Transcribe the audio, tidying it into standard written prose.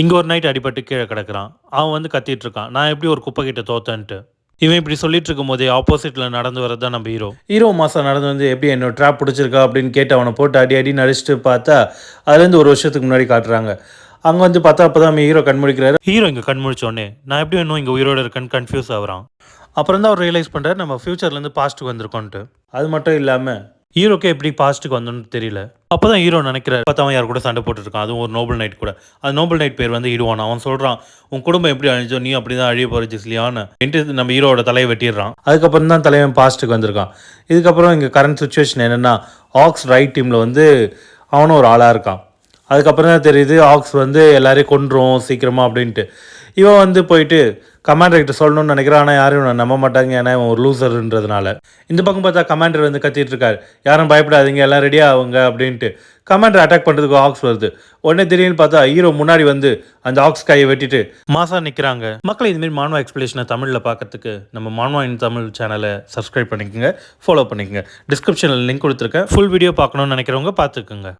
இங்கே ஒரு நைட் அடிபட்டு கீழே கிடக்குறான். அவன் வந்து கத்திட்டு இருக்கான், நான் எப்படி ஒரு குப்பை கிட்ட தோத்தேன்ட்டு. இவன் இப்படி சொல்லிட்டு இருக்கும்போதே ஆப்போசிட்டில் நடந்து வரது தான் நம்ம ஹீரோ. ஹீரோ மாதம் நடந்து வந்து எப்படி என்னோட ட்ராப் பிடிச்சிருக்கா அப்படின்னு கேட்டு அவனை போட்டு அடி அடின்னு அடிச்சுட்டு பார்த்தா அதுலேருந்து ஒரு வருஷத்துக்கு முன்னாடி காட்டுறாங்க. அங்கே வந்து பார்த்தா அப்போ தான் ஹீரோ கண் முழிக்கிறாரு. ஹீரோ இங்கே கண் முழிச்சோடனே நான் எப்படி இன்னும் இங்கே உயிரோடு இருக்கேன்னு கன்ஃபியூஸ் ஆகுறான். அப்புறம் தான் அவர் ரியலைஸ் பண்ணுறாரு நம்ம ஃப்யூச்சர்லேருந்து பாஸ்ட்டுக்கு வந்திருக்கோன்ட்டு. அது மட்டும் இல்லாமல் ஹீரோக்கே எப்படி பாஸ்ட்டுக்கு வந்தோன்னு தெரியல. அப்போ தான் ஹீரோ நினைக்கிறார் பார்த்தா அவன் யார் கூட சண்டை போட்டுருக்கான், அதுவும் ஒரு நோபல் நைட் கூட. அந்த நோபல் நைட் பேர் வந்து இடுவான். அவன் சொல்கிறான் உன் குடும்பம் எப்படி அழிஞ்சோ நீ அப்படி தான் அழிய போகிற ஜிஸ்லியான்னு நம்ம ஹீரோட தலையை வெட்டிடுறான். அதுக்கப்புறம் தான் தலைவன் பாஸ்ட்டுக்கு வந்திருக்கான். இதுக்கப்புறம் இங்கே கரண்ட் சுச்சுவேஷன் என்னென்னா ஆக்ஸ் ரைட் டீமில் வந்து அவனும் ஒரு ஆளாக இருக்கான். அதுக்கப்புறம் தான் தெரியுது ஆக்ஸ் வந்து எல்லாரையும் கொன்றும் சீக்கிரமாக அப்படின்ட்டு. இவன் வந்து போயிட்டு கமாண்டர்கிட்ட சொல்லணும்னு நினைக்கிறான். ஆனால் யாரும் இவனை நம்ப மாட்டாங்க, ஏன்னா இவன் ஒரு லூசர்ன்றதுனால. இந்த பக்கம் பார்த்தா கமாண்டர் வந்து கத்திட்டு இருக்காரு, யாரும் பயப்படாதீங்க எல்லாம் ரெடியாக ஆகுங்க அப்படின்ட்டு. கமாண்டர் அட்டாக் பண்ணுறதுக்கு ஆக்ஸ் வருது. உடனே திடீர்னு பார்த்தா ஹீரோ முன்னாடி வந்து அந்த ஆக்ஸ் கையை வெட்டிட்டு மாசா நிற்கிறாங்க. மக்களை இதுமாரி மான்வா எக்ஸ்பிளேஷனை தமிழில் பார்க்கறதுக்கு நம்ம மான்வா இன் தமிழ் சேனலை சப்ஸ்கிரைப் பண்ணிக்கோங்க, ஃபாலோ பண்ணிக்கோங்க. டிஸ்கிரிப்ஷனில் லிங்க் கொடுத்துருக்கேன். ஃபுல் வீடியோ பார்க்கணுன்னு நினைக்கிறவங்க பார்த்துக்குங்க.